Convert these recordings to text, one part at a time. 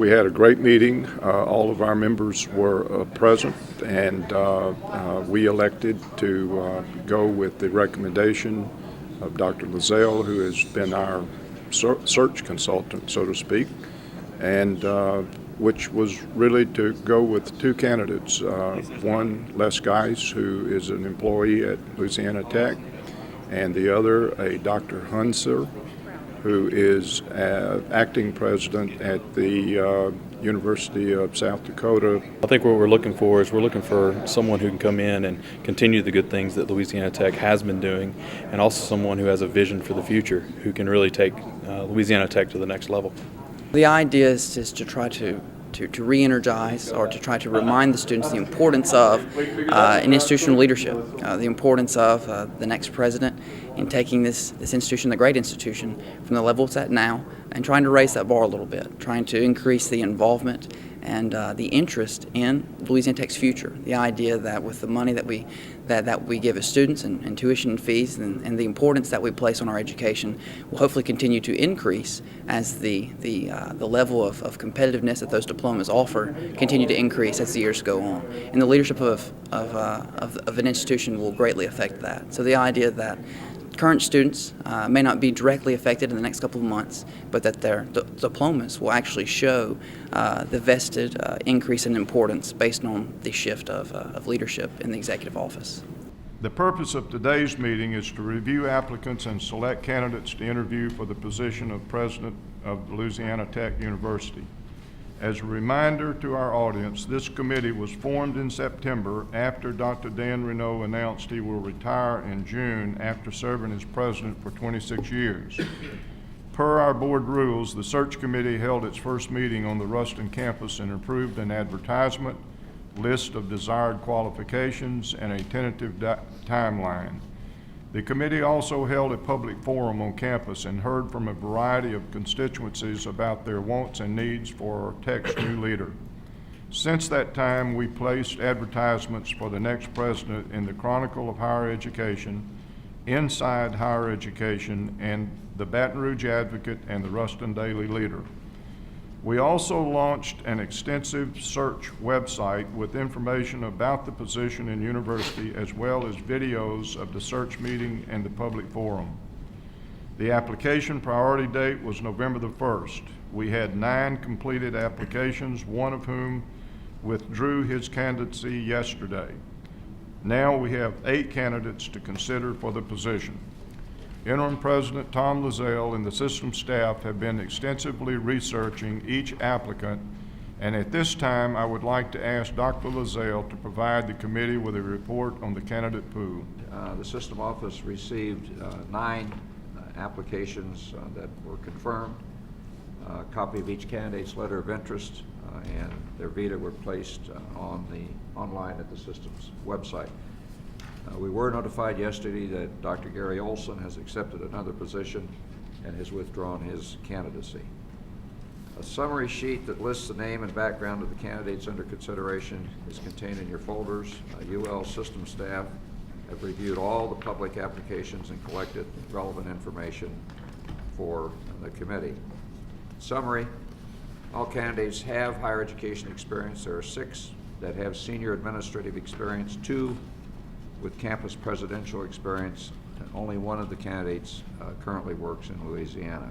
we had a great meeting. All of our members were present, and we elected to go with the recommendation of Dr. Lazelle, who has been our search consultant, so to speak, and which was really to go with two candidates. One, Les Geis, who is an employee at Louisiana Tech, and the other, a Dr. Hunser, who is acting president at the University of South Dakota. I think what we're looking for someone who can come in and continue the good things that Louisiana Tech has been doing, and also someone who has a vision for the future, who can really take Louisiana Tech to the next level. The idea is just to try to re-energize or to try to remind the students the importance of an institutional leadership, the importance of the next president in taking this institution, the great institution, from the level it's at now and trying to raise that bar a little bit, trying to increase the involvement and the interest in Louisiana Tech's future. The idea that with the money that we give as students and tuition fees and the importance that we place on our education will hopefully continue to increase as the level of competitiveness that those diplomas offer continue to increase as the years go on. And the leadership of an institution will greatly affect that. So the idea that current students may not be directly affected in the next couple of months, but that their diplomas will actually show the vested increase in importance based on the shift of leadership in the executive office. The purpose of today's meeting is to review applicants and select candidates to interview for the position of president of Louisiana Tech University. As a reminder to our audience, this committee was formed in September after Dr. Dan Renaud announced he will retire in June after serving as president for 26 years. Per our board rules, the search committee held its first meeting on the Ruston campus and approved an advertisement, list of desired qualifications, and a tentative timeline. The committee also held a public forum on campus and heard from a variety of constituencies about their wants and needs for Tech's new leader. Since that time, we placed advertisements for the next president in the Chronicle of Higher Education, Inside Higher Education, and the Baton Rouge Advocate and the Ruston Daily Leader. We also launched an extensive search website with information about the position and university, as well as videos of the search meeting and the public forum. The application priority date was November the 1st. We had 9 completed applications, one of whom withdrew his candidacy yesterday. Now we have 8 candidates to consider for the position. Interim President Tom Lazelle and the system staff have been extensively researching each applicant, and at this time I would like to ask Dr. Lazelle to provide the committee with a report on the candidate pool. The system office received 9 applications that were confirmed. A copy of each candidate's letter of interest and their vita were placed online at the system's website. We were notified yesterday that Dr. Gary Olson has accepted another position and has withdrawn his candidacy. A summary sheet that lists the name and background of the candidates under consideration is contained in your folders. UL system staff have reviewed all the public applications and collected relevant information for the committee. Summary, all candidates have higher education experience. There are 6 that have senior administrative experience, 2 with campus presidential experience, and only one of the candidates currently works in Louisiana.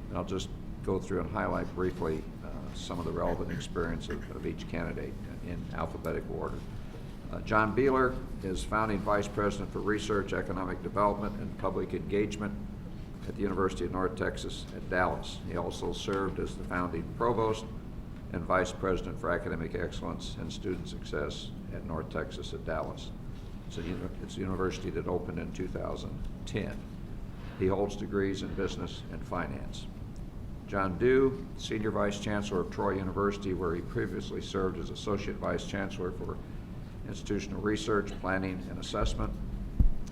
And I'll just go through and highlight briefly some of the relevant experience of each candidate in alphabetical order. John Beeler is founding vice president for research, economic development, and public engagement at the University of North Texas at Dallas. He also served as the founding provost and vice president for academic excellence and student success at North Texas at Dallas. It's a university that opened in 2010. He holds degrees in business and finance. John Dew, senior vice chancellor of Troy University, where he previously served as associate vice chancellor for institutional research, planning, and assessment.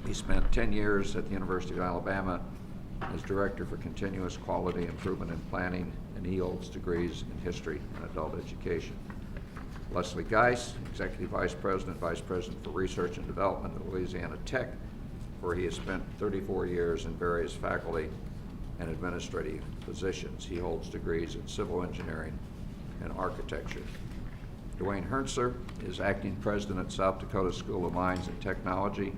He spent 10 years at the University of Alabama as director for continuous quality improvement and planning, and he holds degrees in history and adult education. Leslie Geis, Executive Vice President for Research and Development at Louisiana Tech, where he has spent 34 years in various faculty and administrative positions. He holds degrees in civil engineering and architecture. Dwayne Herntzer is acting president at South Dakota School of Mines and Technology,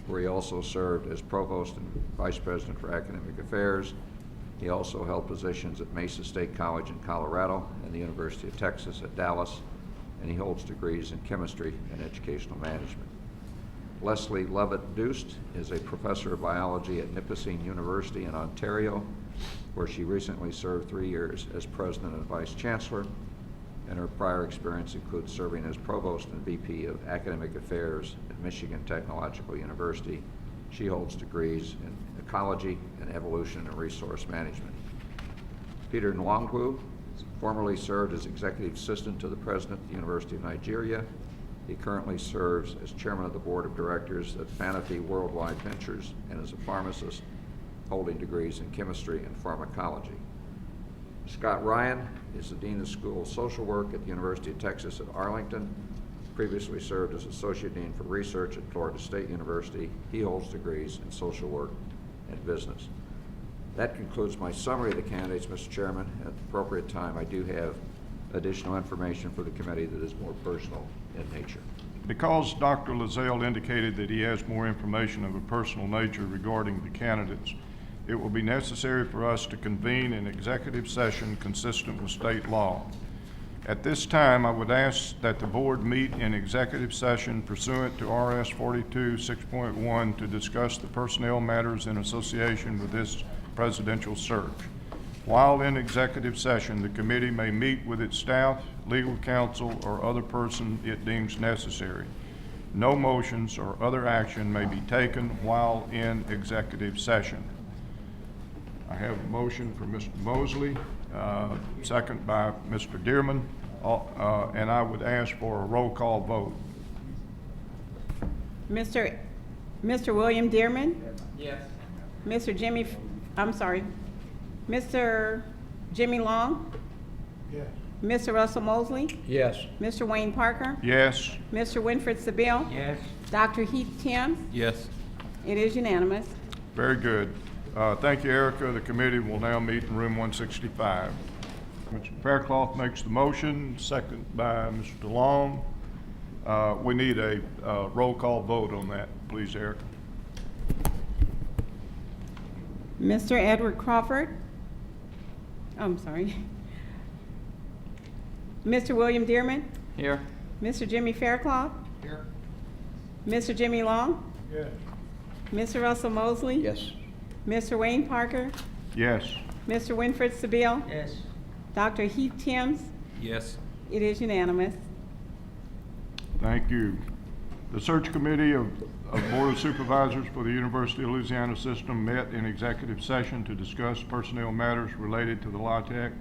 where he also served as provost and vice president for academic affairs. He also held positions at Mesa State College in Colorado and the University of Texas at Dallas, and he holds degrees in chemistry and educational management. Leslie Lovett-Doost is a professor of biology at Nipissing University in Ontario, where she recently served 3 years as president and vice chancellor, and her prior experience includes serving as provost and VP of academic affairs at Michigan Technological University. She holds degrees in ecology and evolution and resource management. Peter Nwangwu formerly served as executive assistant to the president of the University of Nigeria. He currently serves as chairman of the board of directors at Sanofi Worldwide Ventures and is a pharmacist holding degrees in chemistry and pharmacology. Scott Ryan is the Dean of School of Social Work at the University of Texas at Arlington. Previously served as Associate Dean for Research at Florida State University. He holds degrees in social work and business. That concludes my summary of the candidates, Mr. Chairman. At the appropriate time, I do have additional information for the committee that is more personal in nature. Because Dr. Lazelle indicated that he has more information of a personal nature regarding the candidates, it will be necessary for us to convene an executive session consistent with state law. At this time, I would ask that the board meet in executive session pursuant to RS 42-6.1 to discuss the personnel matters in association with this presidential search. While in executive session, the committee may meet with its staff, legal counsel, or other person it deems necessary. No motions or other action may be taken while in executive session. I have a motion from Mr. Mosley, second by Mr. Dearman, and I would ask for a roll call vote. Mr. William Dearman? Yes. Mr. Jimmy Long? Yes. Mr. Russell Mosley? Yes. Mr. Wayne Parker? Yes. Mr. Winfred Sabille? Yes. Dr. Heath Timms? Yes. It is unanimous. Very good. Thank you, Erica. The committee will now meet in room 165. Mr. Faircloth makes the motion, second by Mr. Long. We need a roll call vote on that, please, Erica. Mr. Edward Crawford? I'm sorry. Mr. William Dearman? Here. Mr. Jimmy Faircloth? Here. Mr. Jimmy Long? Yes. Mr. Russell Mosley? Yes. Mr. Wayne Parker? Yes. Mr. Winfred Sabille? Yes. Dr. Heath Timms? Yes. It is unanimous. Thank you. The search committee of Board of Supervisors for the University of Louisiana system met in executive session to discuss personnel matters related to the LATEC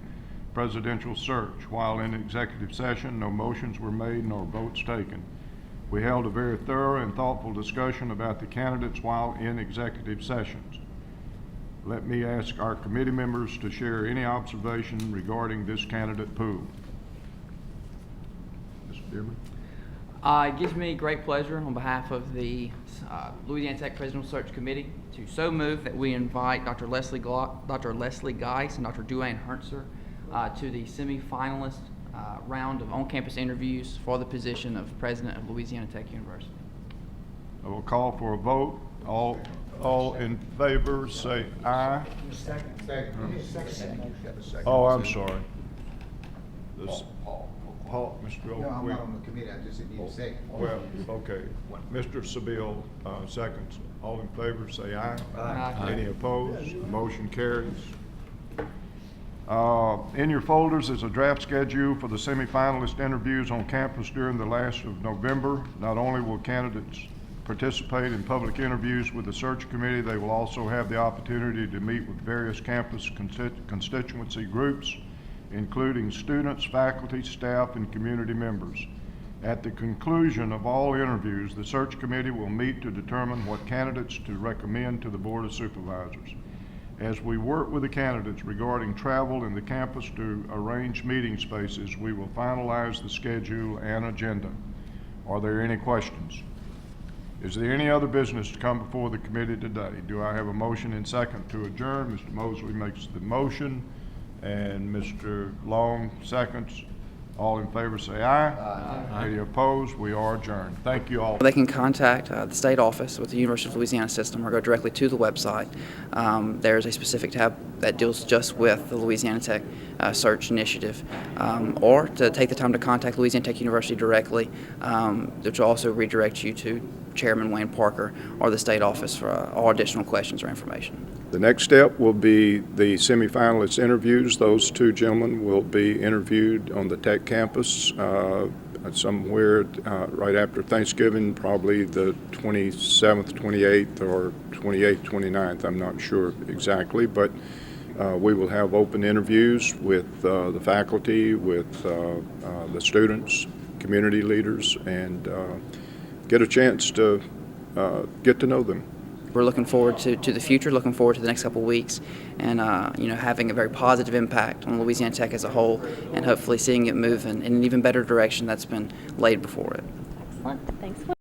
presidential search. While in executive session, no motions were made nor votes taken. We held a very thorough and thoughtful discussion about the candidates while in executive sessions. Let me ask our committee members to share any observation regarding this candidate pool. Mr. Dearman? It gives me great pleasure on behalf of the Louisiana Tech Presidential Search Committee to so move that we invite Dr. Leslie Geis and Dr. Dwayne Herntzer to the semi-finalist round of on-campus interviews for the position of President of Louisiana Tech University. I will call for a vote. All in favor say aye. Oh, I'm sorry. Paul, Mr. No, I'm not on the committee, I just need a second. Well, okay. Mr. Sabille, seconds. All in favor say aye. Aye. Any opposed? Motion carries. In your folders is a draft schedule for the semifinalist interviews on campus during the last of November. Not only will candidates participate in public interviews with the search committee, they will also have the opportunity to meet with various campus constituency groups, including students, faculty, staff, and community members. At the conclusion of all interviews, the search committee will meet to determine what candidates to recommend to the Board of Supervisors. As we work with the candidates regarding travel and the campus to arrange meeting spaces, we will finalize the schedule and agenda. Are there any questions? Is there any other business to come before the committee today? Do I have a motion and second to adjourn? Mr. Mosley makes the motion, and Mr. Long seconds. All in favor say aye. Aye. Any opposed? We are adjourned. Thank you all. They can contact the state office with the University of Louisiana system or go directly to the website. There's a specific tab that deals just with the Louisiana Tech search initiative, or to take the time to contact Louisiana Tech University directly, which will also redirect you to Chairman Wayne Parker or the state office for all additional questions or information. The next step will be the semifinalist interviews. Those two gentlemen will be interviewed on the Tech campus somewhere right after Thanksgiving, probably the 27th, 28th, or 28th, 29th. I'm not sure exactly, but we will have open interviews with the faculty, with the students, community leaders, and get a chance to get to know them. We're looking forward to the future, looking forward to the next couple of weeks, and having a very positive impact on Louisiana Tech as a whole, and hopefully seeing it move in an even better direction that's been laid before it. Excellent. Thanks, Wayne.